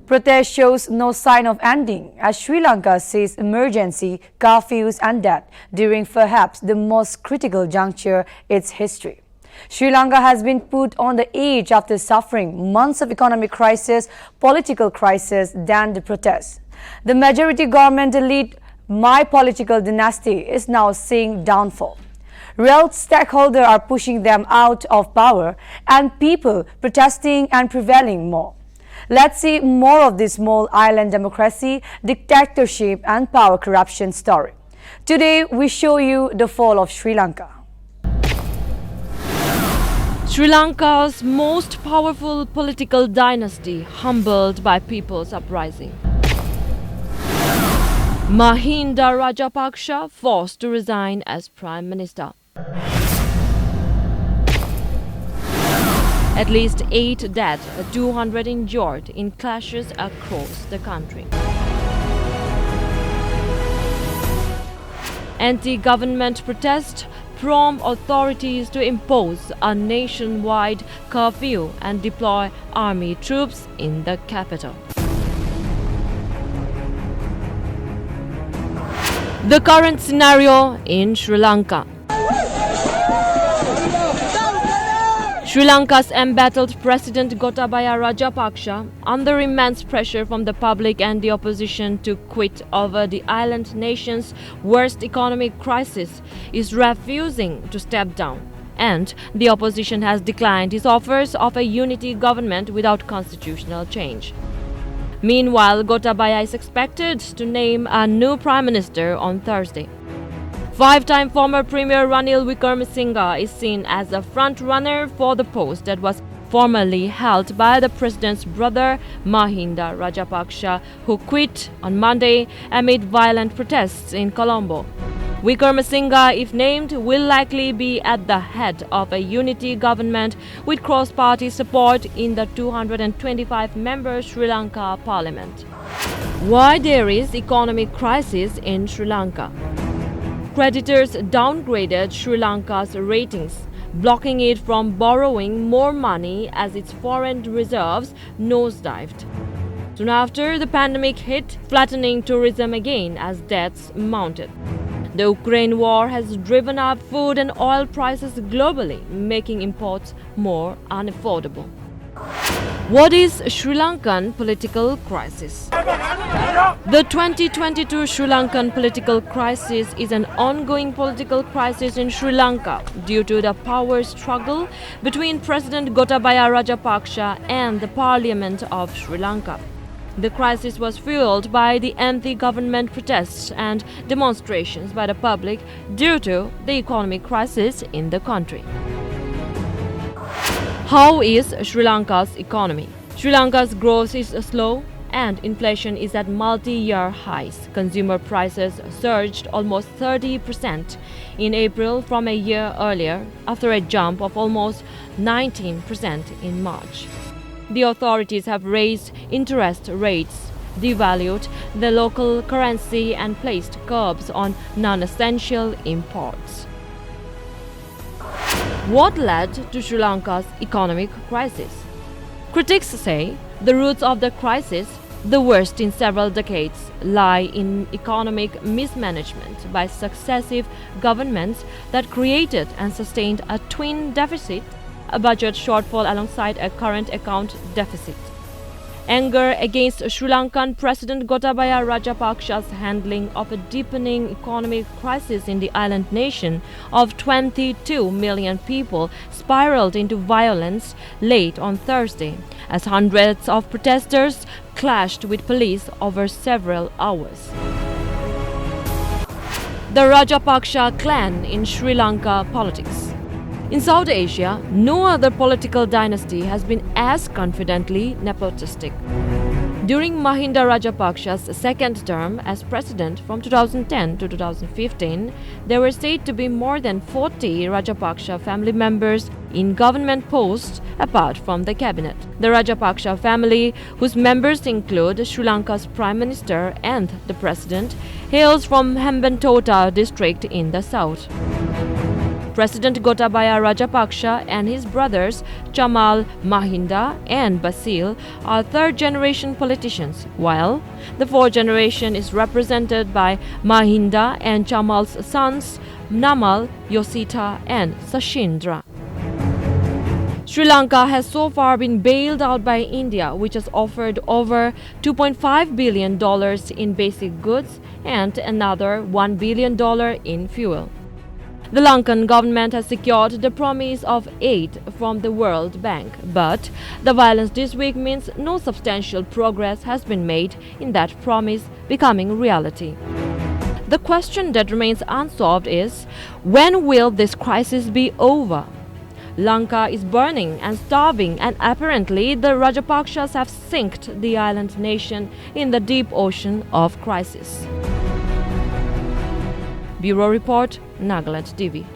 Protest shows no sign of ending as Sri Lanka sees emergency, curfews and death during perhaps the most critical juncture in its history. Sri Lanka has been put on the edge after suffering months of economic crisis, political crisis, then the protests. The majority government elite, my political dynasty, is now seeing downfall. Real stakeholders are pushing them out of power and people protesting and prevailing more. Let's see more of this small island democracy, dictatorship and power corruption story. Today we show you the fall of Sri Lanka. Sri Lanka's most powerful political dynasty humbled by people's uprising. Mahinda Rajapaksa forced to resign as Prime Minister. At least 8 dead, 200 injured in clashes across the country. Anti-government protest prompt authorities to impose a nationwide curfew and deploy army troops in the capital. The current scenario in Sri Lanka. Sri Lanka's embattled President Gotabaya Rajapaksa, under immense pressure from the public and the opposition to quit over the island nation's worst economic crisis, is refusing to step down, and the opposition has declined his offers of a unity government without constitutional change. Meanwhile, Gotabaya is expected to name a new Prime Minister on Thursday. Five-time former Premier Ranil Wickremesinghe is seen as a front-runner for the post that was formerly held by the president's brother Mahinda Rajapaksa, who quit on Monday amid violent protests in Colombo. Wickremesinghe, if named, will likely be at the head of a unity government with cross-party support in the 225-member Sri Lanka parliament. Why there is economic crisis in Sri Lanka? Creditors downgraded Sri Lanka's ratings, blocking it from borrowing more money as its foreign reserves nosedived. Soon after, the pandemic hit, flattening tourism again as deaths mounted. The Ukraine war has driven up food and oil prices globally, making imports more unaffordable. What is Sri Lankan political crisis? The 2022 Sri Lankan political crisis is an ongoing political crisis in Sri Lanka due to the power struggle between President Gotabaya Rajapaksa and the Parliament of Sri Lanka. The crisis was fueled by the anti-government protests and demonstrations by the public due to the economic crisis in the country. How is Sri Lanka's economy? Sri Lanka's growth is slow and inflation is at multi-year highs. Consumer prices surged almost 30% in April from a year earlier, after a jump of almost 19% in March. The authorities have raised interest rates, devalued the local currency and placed curbs on non-essential imports. What led to Sri Lanka's economic crisis? Critics say the roots of the crisis, the worst in several decades, lie in economic mismanagement by successive governments that created and sustained a twin deficit, a budget shortfall alongside a current account deficit. Anger against Sri Lankan President Gotabaya Rajapaksa's handling of a deepening economic crisis in the island nation of 22 million people spiraled into violence late on Thursday, as hundreds of protesters clashed with police over several hours. The Rajapaksa clan in Sri Lanka politics. In South Asia, no other political dynasty has been as confidently nepotistic. During Mahinda Rajapaksa's second term as president from 2010 to 2015, there were said to be more than 40 Rajapaksa family members in government posts apart from the cabinet. The Rajapaksa family, whose members include Sri Lanka's Prime Minister and the President, hails from Hambantota district in the south. President Gotabaya Rajapaksa and his brothers Chamal, Mahinda and Basil are third-generation politicians, while the fourth generation is represented by Mahinda and Chamal's sons Namal, Yosita and Sashindra. Sri Lanka has so far been bailed out by India, which has offered over $2.5 billion in basic goods and another $1 billion in fuel. The Lankan government has secured the promise of aid from the World Bank, but the violence this week means no substantial progress has been made in that promise becoming reality. The question that remains unsolved is, when will this crisis be over? Lanka is burning and starving, and apparently the Rajapaksas have sinked the island nation in the deep ocean of crisis. Bureau Report, NLTV.